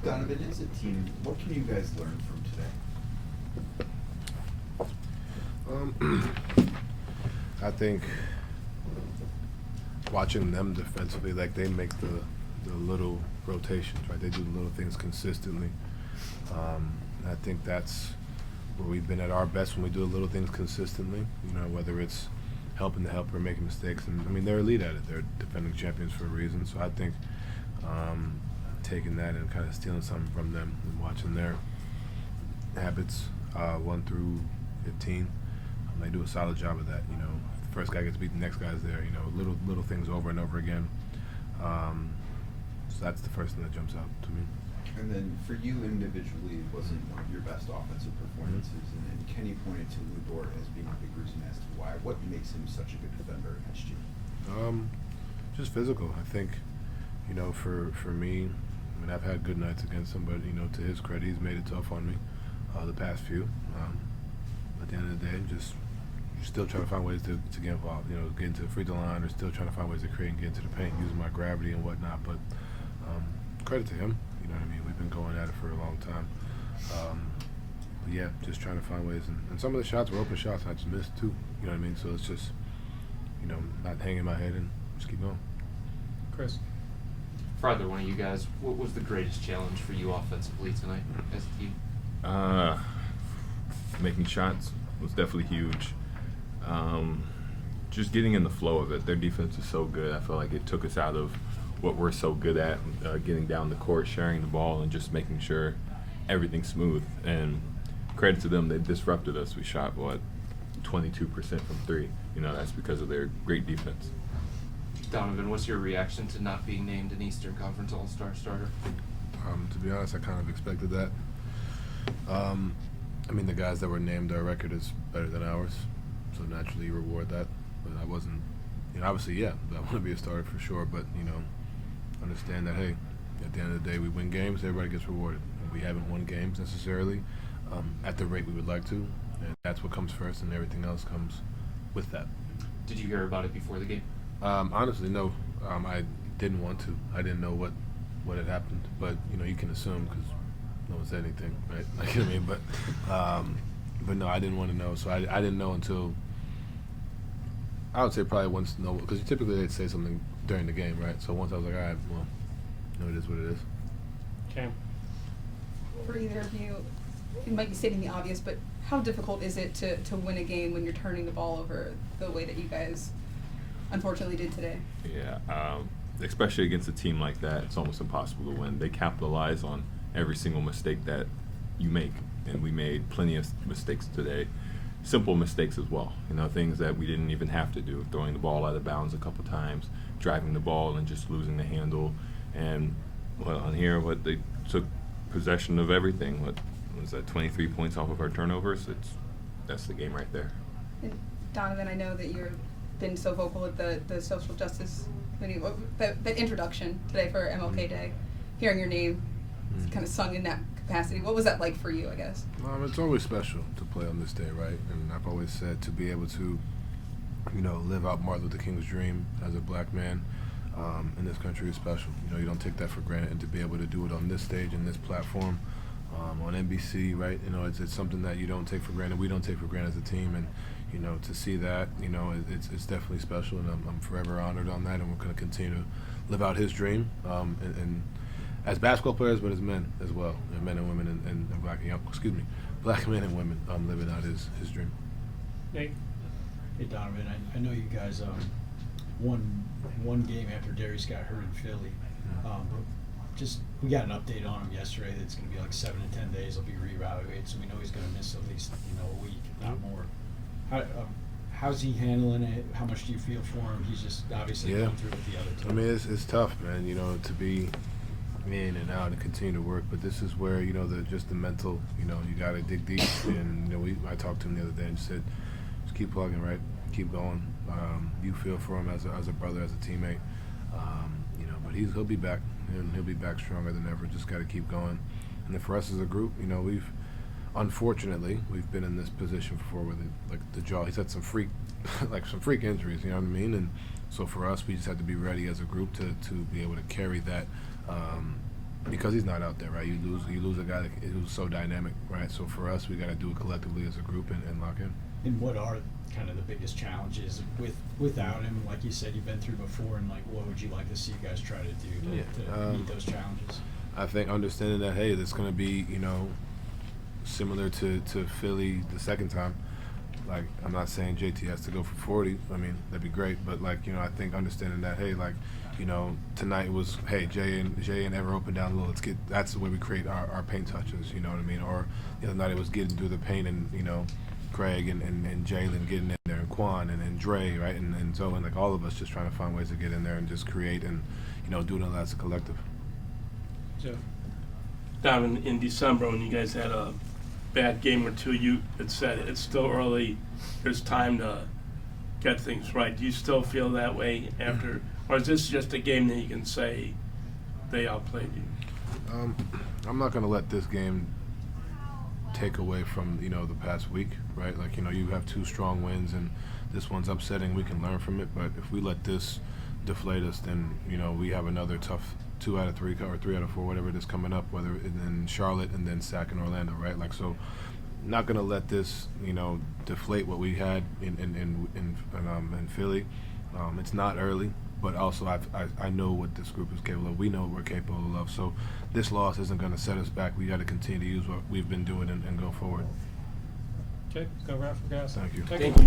Donovan, as a team, what can you guys learn from today? I think watching them defensively, like they make the little rotations, right? They do the little things consistently. I think that's where we've been at our best when we do the little things consistently. You know, whether it's helping the helper, making mistakes, and I mean they're elite at it. They're defending champions for a reason. So I think taking that and kind of stealing something from them and watching their habits 1 through 15, they do a solid job of that. You know, if the first guy gets beat, the next guy's there. You know, little things over and over again. So that's the first thing that jumps out to me. And then for you individually, it wasn't one of your best offensive performances, and Kenny pointed to Luguentz Dort as being a big reason as to why. What makes him such a good defender against you? Just physical. I think, you know, for me, I mean, I've had good nights against him, but, you know, to his credit, he's made it tough on me the past few. At the end of the day, just still trying to find ways to get involved, you know, get into the free throw line, or still trying to find ways to create and get into the paint using my gravity and whatnot. But credit to him, you know what I mean? We've been going at it for a long time. But yeah, just trying to find ways. And some of the shots were open shots I just missed too, you know what I mean? So it's just, you know, not hanging my head and just keep going. Chris? For either one of you guys, what was the greatest challenge for you offensively tonight as a team? Making shots was definitely huge. Just getting in the flow of it. Their defense is so good. I feel like it took us out of what we're so good at, getting down the court, sharing the ball, and just making sure everything's smooth. And credit to them, they disrupted us. We shot, 22% from 3. You know, that's because of their great defense. Donovan, what's your reaction to not being named an Eastern Conference All-Star starter? To be honest, I kind of expected that. I mean, the guys that were named, their record is better than ours, so naturally you reward that. But I wasn't, you know, obviously, yeah, I want to be a starter for sure, but, you know, understand that, hey, at the end of the day, we win games, everybody gets rewarded. And we haven't won games necessarily at the rate we would like to, and that's what comes first, and everything else comes with that. Did you hear about it before the game? Honestly, no. I didn't want to. I didn't know what had happened, but, you know, you can assume because no one said anything, right? Like, you know what I mean? But no, I didn't want to know. So I didn't know until, I would say probably once, no, because typically they'd say something during the game, right? So once I was like, all right, well, no, it is what it is. Cam? For either of you, it might be stating the obvious, but how difficult is it to win a game when you're turning the ball over the way that you guys unfortunately did today? Yeah, especially against a team like that, it's almost impossible to win. They capitalize on every single mistake that you make, and we made plenty of mistakes today. Simple mistakes as well, you know, things that we didn't even have to do, throwing the ball out of bounds a couple times, driving the ball and just losing the handle. And on here, they took possession of everything. What was that, 23 points off of our turnovers? That's the game right there. And Donovan, I know that you've been so vocal at the social justice committee, that introduction today for MLK Day, hearing your name kind of sung in that capacity. What was that like for you, I guess? It's always special to play on this day, right? And I've always said to be able to, you know, live out Martin Luther King's dream as a black man in this country is special. You know, you don't take that for granted, and to be able to do it on this stage and this platform on NBC, right? You know, it's something that you don't take for granted. We don't take for granted as a team, and you know, to see that, you know, it's definitely special, and I'm forever honored on that, and we're going to continue to live out his dream, and as basketball players, but as men as well, and men and women, and black men and women living out his dream. Nate? Hey Donovan, I know you guys won one game after Darius got hurt in Philly, but just we got an update on him yesterday that it's going to be like 7 to 10 days. He'll be reevaluated, so we know he's going to miss at least a week, if not more. How's he handling it? How much do you feel for him? He's just obviously going through with the other team. I mean, it's tough, man. You know, to be in and out and continue to work, but this is where, you know, the mental, you know, you got to dig deep. And you know, I talked to him the other day and said, just keep plugging, right? Keep going. You feel for him as a brother, as a teammate. You know, but he'll be back, and he'll be back stronger than ever. Just got to keep going. And then for us as a group, you know, unfortunately we've been in this position before with the jaw. He's had some freak injuries, you know what I mean? And so for us, we just had to be ready as a group to be able to carry that because he's not out there, right? You lose a guy who's so dynamic, right? So for us, we got to do it collectively as a group and lock in. And what are kind of the biggest challenges without him? Like you said, you've been through before, and like, what would you like to see you guys try to do to meet those challenges? I think understanding that, hey, it's going to be, similar to Philly the second time. Like, I'm not saying JT has to go for 40. I mean, that'd be great. But, I think understanding that, hey, tonight was, hey, Jay and Ever open down low. That's the way we create our paint touches, you know what I mean? Or the other night it was getting through the paint and, Craig and Jaylon getting in there, and Quan and Dre, right? And Zoe, and all of us just trying to find ways to get in there and just create and, do it as a collective. Jeff. Down in December when you guys had a bad game or two, you had said it's still early, there's time to get things right. Do you still feel that way after, or is this just a game that you can say they outplayed you? I'm not going to let this game take away from, the past week, right? You have 2 strong wins and this one's upsetting. We can learn from it, but if we let this deflate us, then, we have another tough 2 out of 3 or 3 out of 4, whatever it is coming up, whether in Charlotte and then Sac and Orlando, right? So not going to let this, deflate what we had in Philly. It's not early, but also I know what this group is capable of. We know what we're capable of. So this loss isn't going to set us back. We got to continue to use what we've been doing and go forward. Okay, go Ralph for gas. Thank you. Thank you.